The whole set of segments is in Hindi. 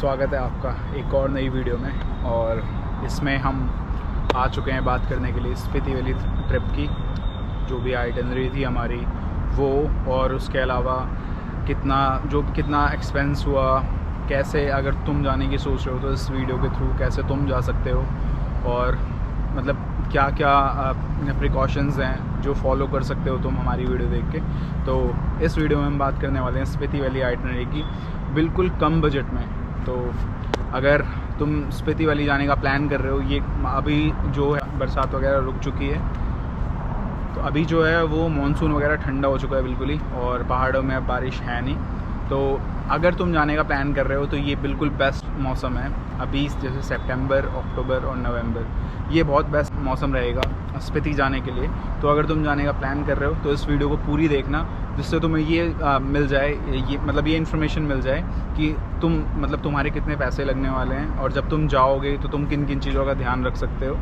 स्वागत है आपका एक और नई वीडियो में। और इसमें हम आ चुके हैं बात करने के लिए स्पीति वैली ट्रिप की, जो भी आइटनरी थी हमारी वो, और उसके अलावा कितना एक्सपेंस हुआ, कैसे अगर तुम जाने की सोच रहे हो तो इस वीडियो के थ्रू कैसे तुम जा सकते हो, और मतलब क्या क्या प्रिकॉशंस हैं जो फॉलो कर सकते हो तुम हमारी वीडियो देख के। तो इस वीडियो में हम बात करने वाले हैं स्पीति वैली आइटनरी की बिल्कुल कम बजट में। तो अगर तुम स्पीति वैली जाने का प्लान कर रहे हो, ये अभी जो है बरसात वगैरह रुक चुकी है, तो अभी जो है वो मानसून वगैरह ठंडा हो चुका है बिल्कुल ही, और पहाड़ों में अब बारिश है नहीं। तो अगर तुम जाने का प्लान कर रहे हो तो ये बिल्कुल बेस्ट मौसम है अभी, जैसे सितंबर, अक्टूबर और नवंबर, ये बहुत बेस्ट मौसम रहेगा स्पीति जाने के लिए। तो अगर तुम जाने का प्लान कर रहे हो तो इस वीडियो को पूरी देखना, जिससे तुम्हें ये मिल जाए, ये इन्फॉर्मेशन मिल जाए कि तुम्हारे कितने पैसे लगने वाले हैं, और जब तुम जाओगे तो तुम किन किन चीज़ों का ध्यान रख सकते हो।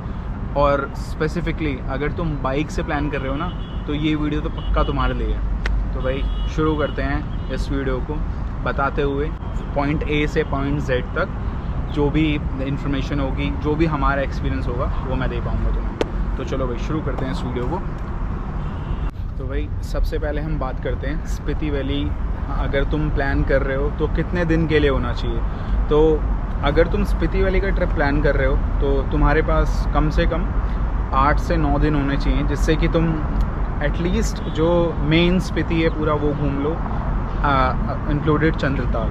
और स्पेसिफ़िकली अगर तुम बाइक से प्लान कर रहे हो ना, तो ये वीडियो तो पक्का तुम्हारे लिए है। तो भाई शुरू करते हैं इस वीडियो को बताते हुए पॉइंट ए से पॉइंट जेड तक जो भी इन्फॉर्मेशन होगी, जो भी हमारा एक्सपीरियंस होगा वो मैं दे पाऊँगा तुम्हें। तो चलो भाई शुरू करते हैं इस वीडियो को। तो भाई सबसे पहले हम बात करते हैं स्पीति वैली अगर तुम प्लान कर रहे हो तो कितने दिन के लिए होना चाहिए। तो अगर तुम स्पीति वैली का ट्रिप प्लान कर रहे हो तो तुम्हारे पास कम से कम 8 से 9 दिन होने चाहिए, जिससे कि तुम एटलीस्ट जो मेन स्पीति है पूरा वो घूम लो, इंक्लूडेड चंद्रताल।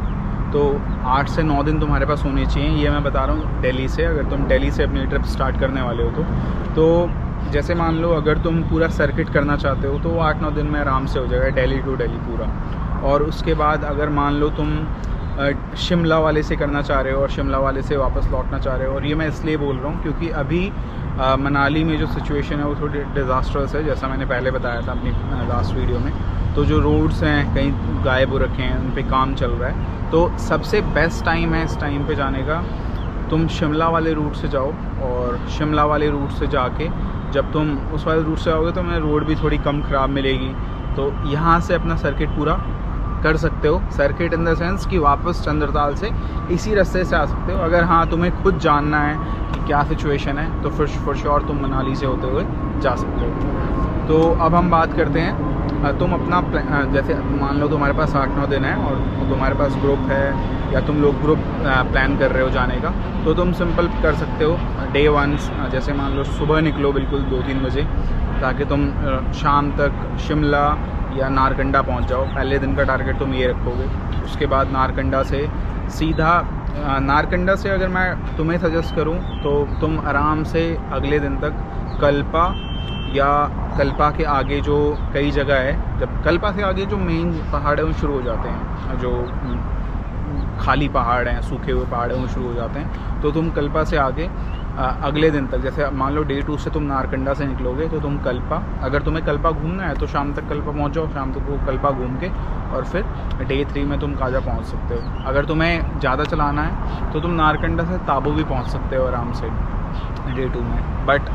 तो 8 से 9 दिन तुम्हारे पास होने चाहिए। ये मैं बता रहा हूँ दिल्ली से, अगर तुम दिल्ली से अपनी ट्रिप स्टार्ट करने वाले हो तो जैसे मान लो अगर तुम पूरा सर्किट करना चाहते हो तो 8-9 दिन में आराम से हो जाएगा, दिल्ली टू दिल्ली पूरा। और उसके बाद अगर मान लो तुम शिमला वाले से करना चाह रहे हो और शिमला वाले से वापस लौटना चाह रहे हो, और ये मैं इसलिए बोल रहा हूँ क्योंकि अभी मनाली में जो सिचुएशन है वो थोड़ी डिज़ास्टर्स है, जैसा मैंने पहले बताया था अपनी लास्ट वीडियो में। तो जो रोड्स हैं कहीं गायब हो रखे हैं, उन पे काम चल रहा है। तो सबसे बेस्ट टाइम है इस टाइम पे जाने का, तुम शिमला वाले रूट से जाओ, और शिमला वाले रूट से जाके जब तुम उस वाले रूट से आओगे तो तुम्हें रोड भी थोड़ी कम ख़राब मिलेगी। तो यहाँ से अपना सर्किट पूरा कर सकते हो, सर्किट इन द सेंस कि वापस चंद्रताल से इसी रास्ते से आ सकते हो। अगर हाँ तुम्हें खुद जानना है कि क्या सिचुएशन है तो फॉर श्योर तुम मनाली से होते हुए जा सकते हो। तो अब हम बात करते हैं, तुम अपना जैसे मान लो तुम्हारे पास 8-9 दिन है और तुम्हारे पास ग्रुप है या तुम लोग ग्रुप प्लान कर रहे हो जाने का, तो तुम सिंपल कर सकते हो डे 1, जैसे मान लो सुबह निकलो बिल्कुल 2-3 बजे, ताकि तुम शाम तक शिमला या नारकंडा पहुंच जाओ। पहले दिन का टारगेट तुम ये रखोगे। उसके बाद नारकंडा से सीधा नारकंडा से अगर मैं तुम्हें सजेस्ट करूं तो तुम आराम से अगले दिन तक कल्पा या कल्पा के आगे जो कई जगह है, जब कल्पा से आगे जो मेन पहाड़ है वो शुरू हो जाते हैं, जो खाली पहाड़ हैं, सूखे हुए पहाड़ हैं वो शुरू हो जाते हैं। तो तुम कल्पा से आगे अगले दिन तक, जैसे मान लो डे 2 से तुम नारकंडा से निकलोगे तो तुम कल्पा, अगर तुम्हें कल्पा घूमना है तो शाम तक कल्पा पहुंच जाओ, शाम तक वो कल्पा घूम के और फिर डे 3 में तुम काजा पहुंच सकते हो। अगर तुम्हें ज़्यादा चलाना है तो तुम नारकंडा से ताबू भी पहुंच सकते हो आराम से डे 2 में, बट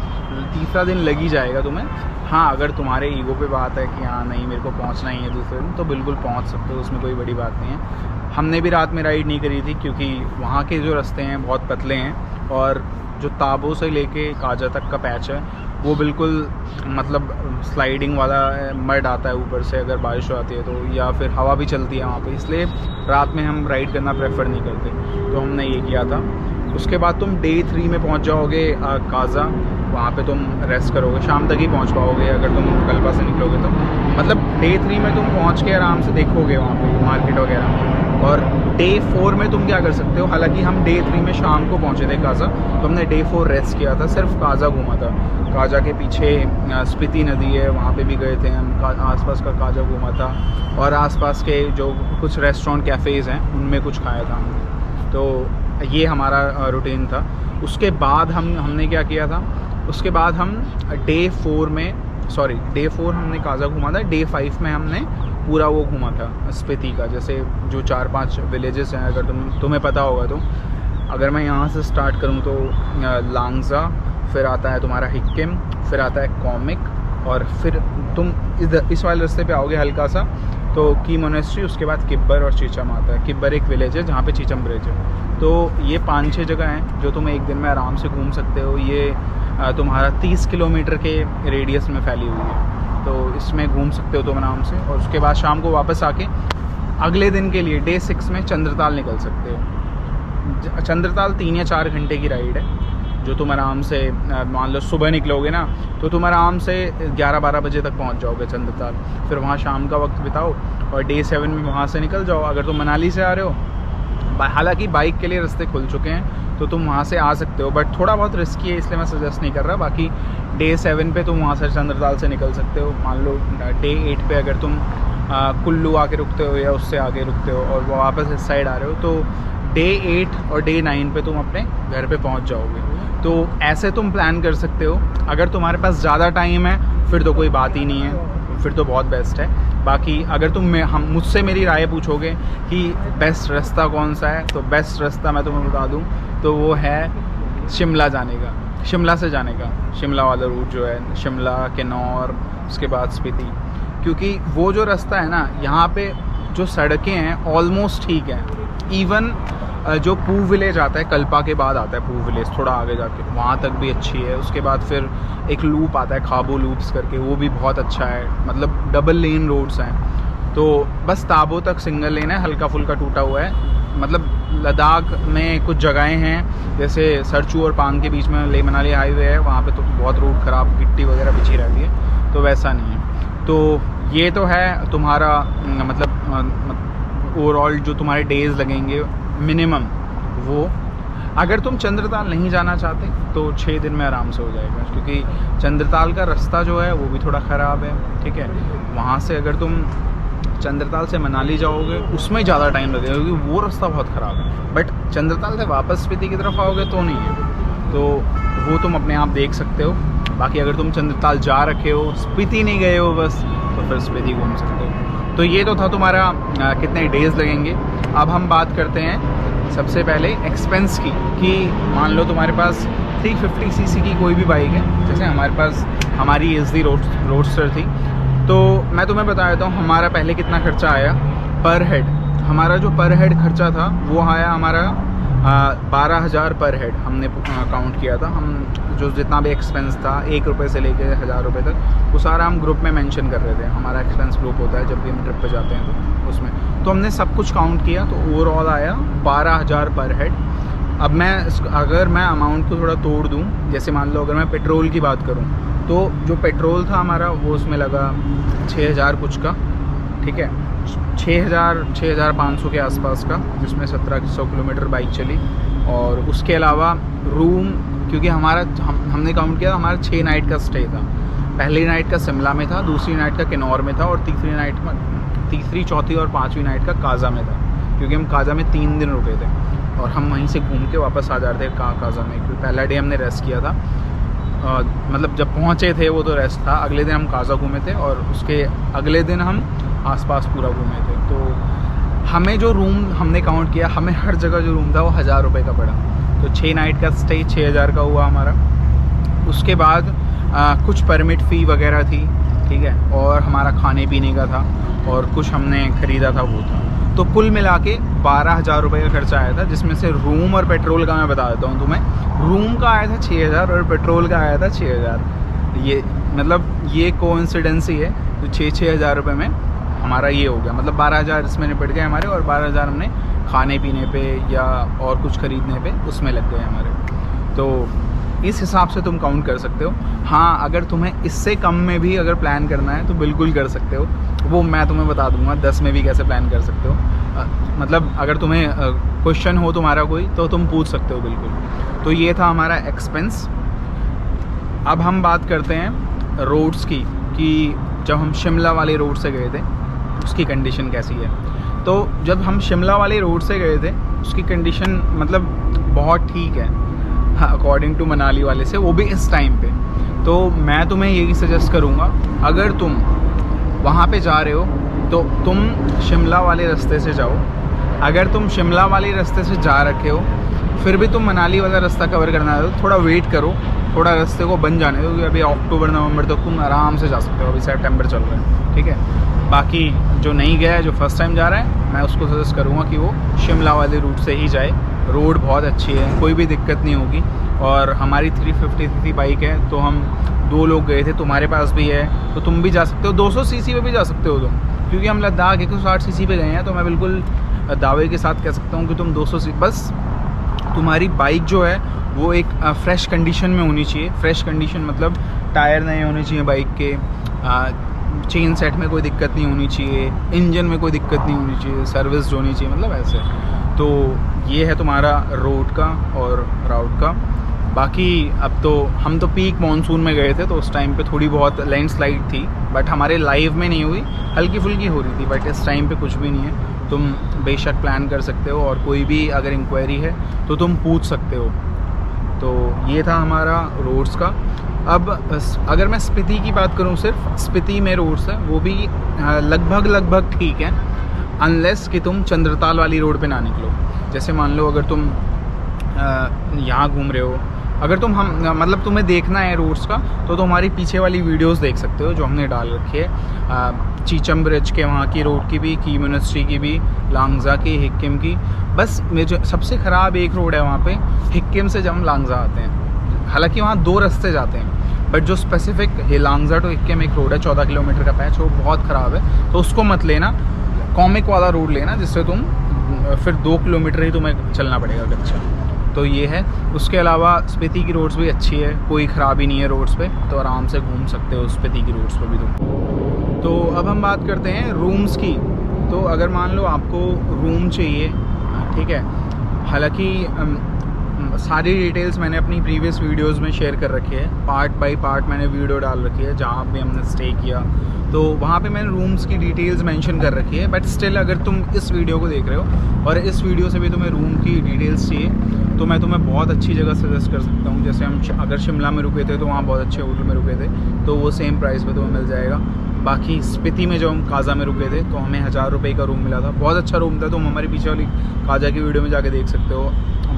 तीसरा दिन लग ही जाएगा तुम्हें। हाँ अगर तुम्हारे ईगो पे बात है कि हाँ नहीं मेरे को पहुंचना ही है दूसरे दिन, तो बिल्कुल पहुंच सकते हो, उसमें कोई बड़ी बात नहीं है। हमने भी रात में राइड नहीं करी थी क्योंकि वहाँ के जो रास्ते हैं बहुत पतले हैं, और जो ताबो से लेके काजा तक का पैच है वो बिल्कुल मतलब स्लाइडिंग वाला मड आता है ऊपर से अगर बारिश आती है तो, या फिर हवा भी चलती है वहाँ पे, इसलिए रात में हम राइड करना प्रेफर नहीं करते। तो हमने ये किया था। उसके बाद तुम डे 3 में पहुँच जाओगे काजा, वहाँ पे तुम रेस्ट करोगे, शाम तक ही पहुँच पाओगे अगर तुम कल्पा से निकलोगे तो। मतलब डे 3 में तुम पहुँच के आराम से देखोगे वहाँ पे मार्केट वगैरह। और डे 4 में तुम क्या कर सकते हो, हालांकि हम डे 3 में शाम को पहुँचे थे काजा, तो हमने डे 4 रेस्ट किया था, सिर्फ काजा घूमा था। काजा के पीछे स्पीति नदी है, वहाँ पे भी गए थे हम, आसपास का काजा घूमा था, और आसपास के जो कुछ रेस्टोरेंट कैफ़ेज़ हैं उनमें कुछ खाया था हमने। तो ये हमारा रूटीन था। उसके बाद हमने क्या किया था, उसके बाद हम डे 4 हमने काजा घूमा था, डे 5 में हमने पूरा वो घूमा था स्पीति का, जैसे जो 4-5 विलेजेस हैं, अगर तुम्हें पता होगा तो। अगर मैं यहाँ से स्टार्ट करूँ तो लांगजा, फिर आता है तुम्हारा हिक्किम, फिर आता है कॉमिक, और फिर तुम इस वाले रास्ते पे आओगे हल्का सा तो की मोनेस्ट्री, उसके बाद किब्बर और चीचम आता है। किब्बर एक विलेज है जहाँ पे चीचम ब्रिज है। तो ये 5-6 जगह हैं जो तुम एक दिन में आराम से घूम सकते हो। ये तुम्हारा 30 किलोमीटर के रेडियस में फैली हुई है, तो इसमें घूम सकते हो तुम आराम से। और उसके बाद शाम को वापस आके अगले दिन के लिए डे 6 में चंद्रताल निकल सकते हो। चंद्रताल 3 या 4 घंटे की राइड है, जो तुम आराम से मान लो सुबह निकलोगे ना, तो तुम आराम से 11-12 बजे तक पहुंच जाओगे चंद्रताल। फिर वहाँ शाम का वक्त बिताओ और डे 7 में वहाँ से निकल जाओ। अगर तुम मनाली से आ रहे हो, हालांकि बाइक के लिए रास्ते खुल चुके हैं तो तुम वहाँ से आ सकते हो, बट थोड़ा बहुत रिस्की है इसलिए मैं सजेस्ट नहीं कर रहा। बाकी डे 7 पे तुम वहाँ से चंद्रताल से निकल सकते हो। मान लो डे 8 पे अगर तुम कुल्लू आके रुकते हो या उससे आगे रुकते हो और वापस इस साइड आ रहे हो, तो डे 8 और डे 9 पे तुम अपने घर पे पहुँच जाओगे। तो ऐसे तुम प्लान कर सकते हो। अगर तुम्हारे पास ज़्यादा टाइम है फिर तो कोई बात ही नहीं है, फिर तो बहुत बेस्ट है। बाकी अगर तुम मुझसे मेरी राय पूछोगे कि बेस्ट रास्ता कौन सा है, तो बेस्ट रास्ता मैं तुम्हें बता दूं तो वो है शिमला जाने का, शिमला से जाने का। शिमला वाला रूट जो है, शिमला, किन्नौर, उसके बाद स्पीति। क्योंकि वो जो रास्ता है ना, यहाँ पे जो सड़कें हैं ऑलमोस्ट ठीक है। इवन जो पूव विलेज आता है, कल्पा के बाद आता है पूव विलेज, थोड़ा आगे जाके, वहाँ तक भी अच्छी है। उसके बाद फिर एक लूप आता है खाबो लूप्स करके, वो भी बहुत अच्छा है। मतलब डबल लेन रोड्स हैं। तो बस ताबो तक सिंगल लेन है, हल्का फुल्का टूटा हुआ है। मतलब लद्दाख में कुछ जगहें हैं जैसे सरचू और पांग के बीच में लेह मनाली हाईवे है, वहाँ पे तो बहुत रोड ख़राब, गिट्टी वगैरह बिछी रहती है, तो वैसा नहीं है। तो ये तो है तुम्हारा मतलब ओवरऑल जो तुम्हारे डेज़ लगेंगे मिनिमम वो। अगर तुम चंद्रताल नहीं जाना चाहते तो 6 दिन में आराम से हो जाएगा, क्योंकि चंद्रताल का रास्ता जो है वो भी थोड़ा ख़राब है, ठीक है। वहाँ से अगर तुम चंद्रताल से मनाली जाओगे उसमें ज़्यादा टाइम लगेगा, क्योंकि वो रास्ता बहुत ख़राब है। बट चंद्रताल से वापस स्पीति की तरफ आओगे तो नहीं है, तो वो तुम अपने आप देख सकते हो। बाकी अगर तुम चंद्रताल जा रखे हो, स्पीति नहीं गए हो बस, तो फिर स्पीति घूम सकते हो। तो ये तो था तुम्हारा कितने डेज़ लगेंगे। अब हम बात करते हैं सबसे पहले एक्सपेंस की, कि मान लो तुम्हारे पास 350 सीसी की कोई भी बाइक है, जैसे हमारे पास हमारी SD रोडस्टर थी। तो मैं तुम्हें बता देता हूँ हमारा पहले कितना खर्चा आया पर हेड। हमारा जो पर हेड खर्चा था वो आया हमारा 12,000 पर हेड। हमने काउंट किया था, हम जो जितना भी एक्सपेंस था 1 रुपये से लेके 1,000 रुपये तक, वो सारा हम ग्रुप में मेंशन कर रहे थे। हमारा एक्सपेंस ग्रुप होता है जब भी हम ट्रिप पे जाते हैं तो उसमें, तो हमने सब कुछ काउंट किया, तो ओवरऑल आया 12,000 पर हेड। अब मैं अगर मैं अमाउंट को थोड़ा तोड़ दूं, जैसे मान लो अगर मैं पेट्रोल की बात करूं, तो जो पेट्रोल था हमारा वो उसमें लगा 6,000 कुछ का, ठीक है, 6,500 के आसपास का, जिसमें 1700 किलोमीटर बाइक चली। और उसके अलावा रूम, क्योंकि हमारा हमने काउंट किया हमारा 6 नाइट का स्टे था। पहली नाइट का शिमला में था, दूसरी नाइट का किन्नौर में था, और तीसरी, चौथी और 5वीं नाइट का काजा में था, क्योंकि हम काजा में 3 दिन रुके थे और हम वहीं से घूम के वापस आ जाते थे काजा में। क्योंकि पहला डे हमने रेस्ट किया था, मतलब जब पहुँचे थे वो तो रेस्ट था। अगले दिन हम काजा घूमे थे और उसके अगले दिन हम आसपास पूरा घूमे थे। तो हमें जो रूम हमने काउंट किया, हमें हर जगह जो रूम था वो 1,000 रुपये का पड़ा। तो 6 नाइट का स्टे 6,000 का हुआ हमारा। उसके बाद कुछ परमिट फ़ी वगैरह थी, ठीक है, और हमारा खाने पीने का था, और कुछ हमने ख़रीदा था वो था। तो कुल मिला के 12,000 रुपये का खर्चा आया था, जिसमें से रूम और पेट्रोल का मैं बता देता हूँ तुम्हें। रूम का आया था 6,000 और पेट्रोल का आया था 6,000। ये मतलब ये कोइंसिडेंस ही है, तो 6,000 रुपये में हमारा ये हो गया। मतलब 12,000 इसमें निपट गए हमारे, और 12,000 हमने खाने पीने पे या और कुछ ख़रीदने पे उसमें लग गए हमारे। तो इस हिसाब से तुम काउंट कर सकते हो। हाँ, अगर तुम्हें इससे कम में भी अगर प्लान करना है तो बिल्कुल कर सकते हो, वो मैं तुम्हें बता दूंगा 10 में भी कैसे प्लान कर सकते हो। मतलब अगर तुम्हें क्वेश्चन हो तुम्हारा कोई, तो तुम पूछ सकते हो बिल्कुल। तो ये था हमारा एक्सपेंस। अब हम बात करते हैं रोड्स की, कि जब हम शिमला वाले रोड से गए थे उसकी कंडीशन कैसी है। तो जब हम शिमला वाले रोड से गए थे उसकी कंडीशन मतलब बहुत ठीक है अकॉर्डिंग टू मनाली वाले से, वो भी इस टाइम पे। तो मैं तुम्हें यही सजेस्ट करूँगा, अगर तुम वहाँ पे जा रहे हो तो तुम शिमला वाले रास्ते से जाओ। अगर तुम शिमला वाले रास्ते से जा रखे हो फिर भी तुम मनाली वाला रास्ता कवर करना है तो थोड़ा वेट करो, थोड़ा रास्ते को बन जाने दो, क्योंकि अभी अक्टूबर नवंबर तक तुम आराम से जा सकते हो, अभी सितंबर चल रहा है, ठीक है। बाकी जो नहीं गया है, जो फर्स्ट टाइम जा रहा है, मैं उसको सजेस्ट करूँगा कि वो शिमला वाले रूट से ही जाए। रोड बहुत अच्छी है, कोई भी दिक्कत नहीं होगी। और हमारी 350 सीसी बाइक है, तो हम 2 लोग गए थे, तुम्हारे पास भी है तो तुम भी जा सकते हो, 200 सीसी पे भी जा सकते हो तुम, क्योंकि हम लद्दाख 160 सीसी पे गए हैं। तो मैं बिल्कुल दावे के साथ कह सकता हूँ कि तुम 200 सीसी, बस तुम्हारी बाइक जो है वो एक फ्रेश कंडीशन में होनी चाहिए। फ्रेश कंडीशन मतलब टायर नए होने चाहिए बाइक के, चेन सेट में कोई दिक्कत नहीं होनी चाहिए, इंजन में कोई दिक्कत नहीं होनी चाहिए, सर्विस होनी चाहिए, मतलब ऐसे। तो ये है तुम्हारा रोड का और राउट का। बाकी अब तो हम तो पीक मॉनसून में गए थे, तो उस टाइम पे थोड़ी बहुत लैंडस्लाइड थी, बट हमारे लाइव में नहीं हुई, हल्की फुल्की हो रही थी, बट इस टाइम पे कुछ भी नहीं है। तुम बेशक प्लान कर सकते हो, और कोई भी अगर इंक्वायरी है तो तुम पूछ सकते हो। तो ये था हमारा रोड्स का। अब अगर मैं स्पीति की बात करूँ, सिर्फ स्पीति में रोड्स है वो भी लगभग ठीक है, अनलेस कि तुम चंद्रताल वाली रोड पे ना निकलो। जैसे मान लो अगर तुम यहाँ घूम रहे हो, अगर तुम मतलब तुम्हें देखना है रोड्स का, तो हमारी पीछे वाली वीडियोस देख सकते हो जो हमने डाल रखी है, चीचम ब्रिज के वहाँ की रोड की भी, की यूनिवर्सिटी की भी, लांगजा की, हिक्किम की। बस जो सबसे ख़राब एक रोड है वहाँ पे, हिक्किम से जब हम लांगजा आते हैं, हालांकि वहाँ 2 रास्ते जाते हैं, बट जो स्पेसिफिक है लांगजा टू हिक्किम एक रोड है 14 किलोमीटर का पैच, वो बहुत ख़राब है, तो उसको मत लेना। कॉमिक वाला रोड लेना, जिससे तुम फिर 2 किलोमीटर ही तुम्हें चलना पड़ेगा कच्चा। तो ये है। उसके अलावा स्पीति की रोड्स भी अच्छी है, कोई ख़राबी नहीं है रोड्स पे, तो आराम से घूम सकते हो स्पीति की रोड्स पे भी तुम। तो अब हम बात करते हैं रूम्स की। तो अगर मान लो आपको रूम चाहिए, ठीक है, हालांकि सारी डिटेल्स मैंने अपनी प्रीवियस वीडियोस में शेयर कर रखी है, पार्ट बाय पार्ट मैंने वीडियो डाल रखी है, जहाँ भी हमने स्टे किया तो वहाँ पे मैंने रूम्स की डिटेल्स मेंशन कर रखी है। बट स्टिल अगर तुम इस वीडियो को देख रहे हो और इस वीडियो से भी तुम्हें रूम की डिटेल्स चाहिए, तो मैं तुम्हें बहुत अच्छी जगह सजेस्ट कर सकता हूँ। जैसे हम अगर शिमला में रुके थे तो वहाँ बहुत अच्छे होटल में रुके थे, तो वो सेम प्राइस पे तुम्हें मिल जाएगा। बाकी स्पीति में जो हम काजा में रुके थे तो हमें 1000 रुपये का रूम मिला था, बहुत अच्छा रूम था। तुम हमारी पीछे वाली काजा की वीडियो में जाके देख सकते हो,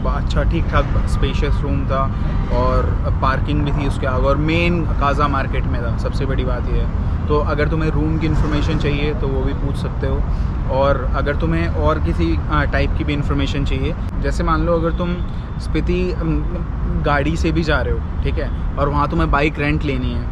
अच्छा ठीक ठाक स्पेशियस रूम था, और पार्किंग भी थी उसके आगे, और मेन काजा मार्केट में था, सबसे बड़ी बात यह है। तो अगर तुम्हें रूम की इन्फॉर्मेशन चाहिए तो वो भी पूछ सकते हो। और अगर तुम्हें और किसी टाइप की भी इन्फॉर्मेशन चाहिए, जैसे मान लो अगर तुम स्पीति गाड़ी से भी जा रहे हो, ठीक है, और वहाँ तुम्हें बाइक रेंट लेनी है,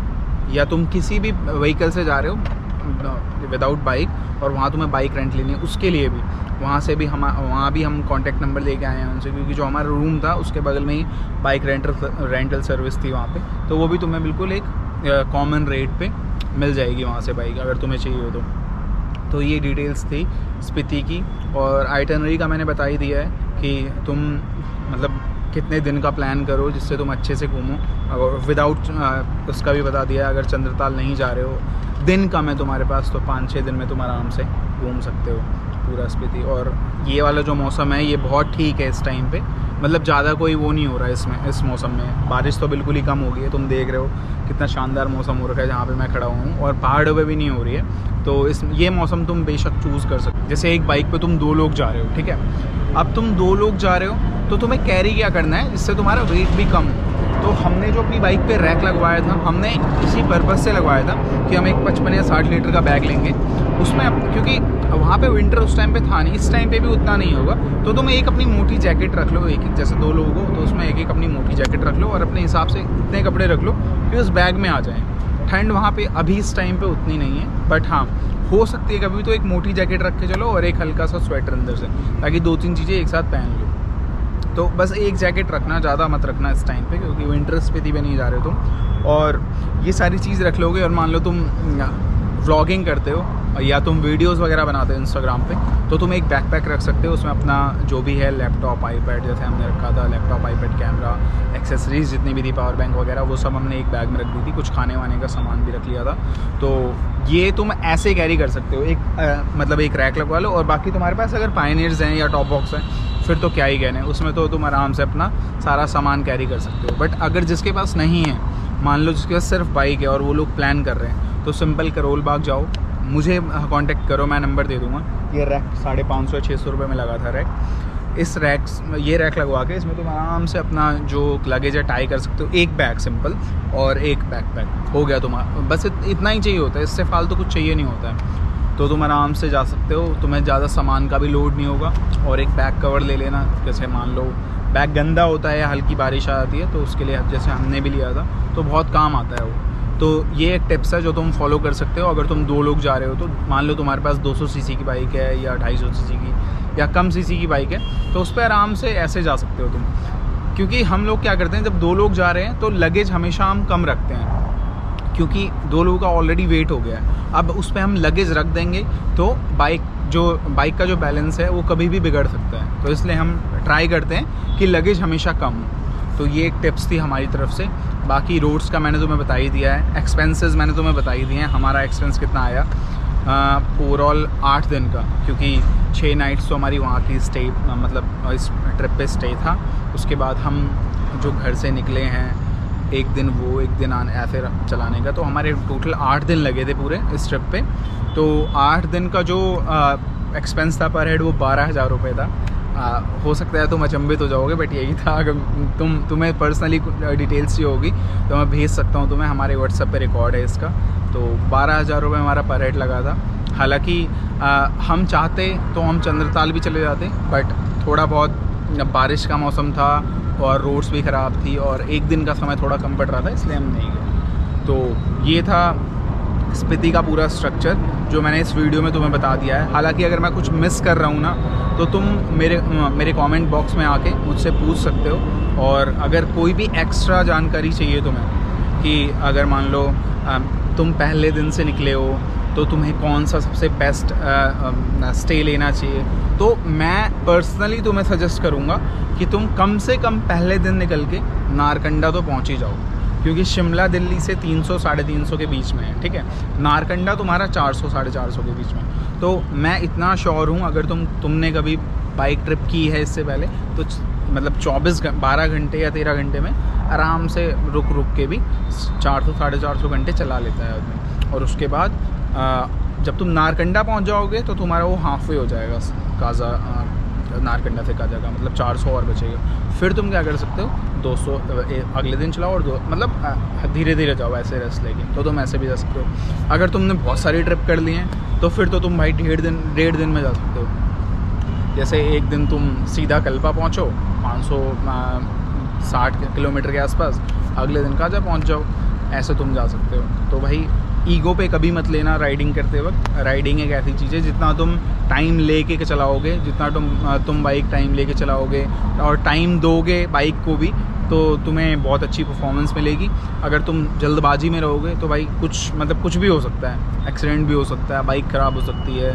या तुम किसी भी व्हीकल से जा रहे हो विदाउट बाइक और वहाँ तुम्हें बाइक रेंट लेनी है, उसके लिए भी वहाँ भी हम कॉन्टैक्ट नंबर लेके आए हैं उनसे, क्योंकि जो हमारा रूम था उसके बगल में ही बाइक रेंटल सर्विस थी वहाँ पे, तो वो भी तुम्हें बिल्कुल एक कॉमन रेट पे मिल जाएगी वहाँ से बाइक, अगर तुम्हें चाहिए हो तो ये डिटेल्स थी स्पीति की। और आइटनरी का मैंने बता ही दिया है कि तुम मतलब कितने दिन का प्लान करो जिससे तुम अच्छे से घूमो, और विदाउट उसका भी बता दिया है। अगर चंद्रताल नहीं जा रहे हो, दिन कम है तुम्हारे पास, तो 5-6 दिन में तुम आराम से घूम सकते हो पूरा स्पीति। और ये वाला जो मौसम है ये बहुत ठीक है इस टाइम पे, मतलब ज़्यादा कोई वो नहीं हो रहा है इसमें, इस मौसम में। बारिश तो बिल्कुल ही कम हो गई है, तुम देख रहे हो कितना शानदार मौसम हो रखा है जहाँ पे मैं खड़ा हूँ, और पहाड़ों पे भी नहीं हो रही है। तो ये मौसम तुम बेशक चूज़ कर सकते हो। जैसे एक बाइक पे तुम 2 लोग जा रहे हो, ठीक है, अब तुम 2 लोग जा रहे हो तो तुम्हें कैरी क्या करना है जिससे तुम्हारा वेट भी कम हो। तो हमने जो अपनी बाइक पे रैक लगवाया था, हमने इसी पर्पज़ से लगवाया था कि हम एक 55 या 60 लीटर का बैग लेंगे उसमें, क्योंकि वहाँ पे विंटर उस टाइम पे था नहीं, इस टाइम पे भी उतना नहीं होगा। तो तुम एक अपनी मोटी जैकेट रख लो, एक जैसे 2 लोग हो तो उसमें एक अपनी मोटी जैकेट रख लो, और अपने हिसाब से इतने कपड़े रख लो कि उस बैग में आ जाएँ। ठंड वहाँ पे अभी इस टाइम पे उतनी नहीं है, बट हाँ हो सकती है कभी, तो एक मोटी जैकेट रख के चलो और एक हल्का सा स्वेटर अंदर से, ताकि 2-3 चीज़ें एक साथ पहन लो। तो बस एक जैकेट रखना, ज़्यादा मत रखना इस टाइम पे, क्योंकि विंटर स्पीति पे नहीं जा रहे हो तुम। और ये सारी चीज़ रख लोगे, और मान लो तुम व्लॉगिंग करते हो या तुम वीडियोस वगैरह बनाते हो इंस्टाग्राम पे, तो तुम एक बैकपैक रख सकते हो, उसमें अपना जो भी है लैपटॉप, आईपैड, जैसे हमने रखा था लैपटॉप, आईपैड, कैमरा, एक्सेसरीज जितनी भी थी, पावर बैंक वगैरह, वो सब हमने एक बैग में रख दी थी। कुछ खाने वाने का सामान भी रख लिया था। तो ये तुम ऐसे कैरी कर सकते हो, मतलब एक रैक लगवा लो, और बाकी तुम्हारे पास अगर पायनियर्स हैं या टॉप बॉक्स हैं फिर तो क्या ही कहने, उसमें तो तुम आराम से अपना सारा सामान कैरी कर सकते हो। बट अगर जिसके पास नहीं है, मान लो जिसके पास सिर्फ बाइक है और वो लोग प्लान कर रहे हैं, तो सिंपल करोल बाग जाओ, मुझे कांटेक्ट करो, मैं नंबर दे दूँगा। ये रैक 550 या 600 रुपये में लगा था रैक। इस ये रैक लगवा के इसमें तुम आराम से अपना जो लगेज है टाई कर सकते हो। एक बैग सिंपल और एक बैकपैक हो गया तुम्हारा, बस इतना ही चाहिए होता है, इससे फालतू कुछ चाहिए नहीं होता है। तो तुम आराम से जा सकते हो, तुम्हें ज़्यादा सामान का भी लोड नहीं होगा। और एक बैक कवर ले लेना, जैसे मान लो बैग गंदा होता है या हल्की बारिश आ जाती है तो उसके लिए, जैसे हमने भी लिया था तो बहुत काम आता है वो। तो ये एक टिप्स है जो तुम फॉलो कर सकते हो। अगर तुम 2 लोग जा रहे हो तो मान लो तुम्हारे पास 200 सीसी की बाइक है या 250 सीसी की या कम सीसी की बाइक है, तो उस पर आराम से ऐसे जा सकते हो तुम। क्योंकि हम लोग क्या करते हैं, जब 2 लोग जा रहे हैं तो लगेज हमेशा हम कम रखते हैं, क्योंकि 2 लोगों का ऑलरेडी वेट हो गया है। अब उस पर हम लगेज रख देंगे तो बाइक का जो बैलेंस है वो कभी भी बिगड़ सकता है। तो इसलिए हम ट्राई करते हैं कि लगेज हमेशा कम हो। तो ये एक टिप्स थी हमारी तरफ से। बाकी रोड्स का मैंने तुम्हें बता ही दिया है, एक्सपेंसेस मैंने तुम्हें बता ही दिए हैं। हमारा एक्सपेंस कितना आया ओवरऑल 8 दिन का, क्योंकि 6 नाइट्स तो हमारी वहाँ की स्टे, मतलब इस ट्रिप पे स्टे था। उसके बाद हम जो घर से निकले हैं, एक दिन वो एक दिन ऐसे चलाने का, तो हमारे टोटल 8 दिन लगे थे पूरे इस ट्रिप पे। तो 8 दिन का जो एक्सपेंस था पर हेड वो 12,000 रुपये था। हो सकता है तुम अचंभित हो जाओगे, बट यही था। अगर तुम्हें पर्सनली डिटेल्स चाहिए होगी तो मैं भेज सकता हूँ तुम्हें, हमारे व्हाट्सएप पे रिकॉर्ड है इसका। तो 12,000 रुपये हमारा पर हेड लगा था। हालांकि हम चाहते तो हम चंद्रताल भी चले जाते, बट थोड़ा बहुत बारिश का मौसम था और रोड्स भी ख़राब थी और एक दिन का समय थोड़ा कम पड़ रहा था, इसलिए हम नहीं गए। तो ये था स्पीति का पूरा स्ट्रक्चर जो मैंने इस वीडियो में तुम्हें बता दिया है। हालांकि अगर मैं कुछ मिस कर रहा हूँ ना तो तुम मेरे कमेंट बॉक्स में आके मुझसे पूछ सकते हो। और अगर कोई भी एक्स्ट्रा जानकारी चाहिए तुम्हें, कि अगर मान लो तुम पहले दिन से निकले हो तो तुम्हें कौन सा सबसे बेस्ट स्टे लेना चाहिए, तो मैं पर्सनली तुम्हें सजेस्ट करूँगा कि तुम कम से कम पहले दिन निकल के नारकंडा तो पहुँच ही जाओ, क्योंकि शिमला दिल्ली से 300-350 के बीच में है, ठीक है। नारकंडा तुम्हारा 400-450 के बीच में। तो मैं इतना श्योर हूँ, अगर तुमने कभी बाइक ट्रिप की है इससे पहले, तो मतलब 12 घंटे या 13 घंटे में आराम से रुक के भी 400-450 घंटे चला लेता है आदमी। और उसके बाद जब तुम नारकंडा पहुँच जाओगे तो तुम्हारा वो हाफ वे हो जाएगा काजा, नारकंडा से काजा का, मतलब 400 और बचेगा। फिर तुम क्या कर सकते हो, 200 अगले दिन चलाओ और मतलब धीरे धीरे जाओ ऐसे रेस्ट लेके, तो तुम ऐसे भी जा सकते हो। अगर तुमने बहुत सारी ट्रिप कर ली हैं तो फिर तो तुम भाई 1.5 दिन में जा सकते हो। जैसे एक दिन तुम सीधा कल्पा पहुँचो 560 किलोमीटर के आसपास, अगले दिन काजा पहुँच जाओ, ऐसे तुम जा सकते हो। तो भाई ईगो पे कभी मत लेना राइडिंग करते वक्त। राइडिंग एक ऐसी चीज़ है, जितना तुम टाइम लेके चलाओगे, जितना तुम बाइक टाइम लेके चलाओगे और टाइम दोगे बाइक को भी, तो तुम्हें बहुत अच्छी परफॉर्मेंस मिलेगी। अगर तुम जल्दबाजी में रहोगे तो भाई कुछ भी हो सकता है, एक्सीडेंट भी हो सकता है, बाइक ख़राब हो सकती है,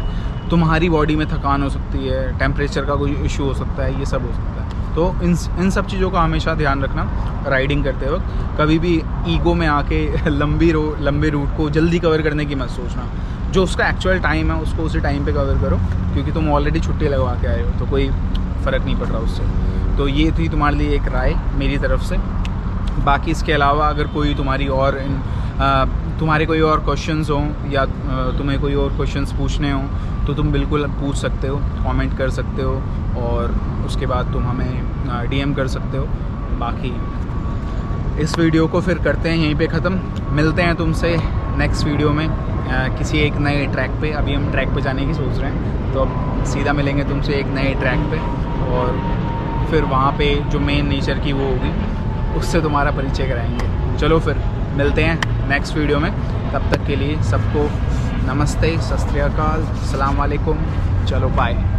तुम्हारी बॉडी में थकान हो सकती है, टेम्परेचर का कोई इशू हो सकता है, ये सब हो सकता है। तो इन सब चीज़ों का हमेशा ध्यान रखना राइडिंग करते वक्त। कभी भी ईगो में आके लंबे रूट को जल्दी कवर करने की मत सोचना। जो उसका एक्चुअल टाइम है उसको उसी टाइम पे कवर करो, क्योंकि तुम ऑलरेडी छुट्टी लगवा के आए हो तो कोई फ़र्क नहीं पड़ रहा उससे। तो ये थी तुम्हारे लिए एक राय मेरी तरफ से। बाकी इसके अलावा अगर कोई तुम्हारे कोई और क्वेश्चंस हों या तुम्हें कोई और क्वेश्चंस पूछने हों तो तुम बिल्कुल पूछ सकते हो, कमेंट कर सकते हो, और उसके बाद तुम हमें डीएम कर सकते हो। बाकी इस वीडियो को फिर करते हैं यहीं पे ख़त्म। मिलते हैं तुमसे नेक्स्ट वीडियो में किसी एक नए ट्रैक पे। अभी हम ट्रैक पे जाने की सोच रहे हैं, तो अब सीधा मिलेंगे तुमसे एक नए ट्रैक पे, और फिर वहाँ पे जो मेन नेचर की वो होगी उससे तुम्हारा परिचय कराएंगे। चलो फिर मिलते हैं नेक्स्ट वीडियो में। तब तक के लिए सबको नमस्ते, सत श्री अकाल, अस्सलाम वालेकुम। चलो बाय।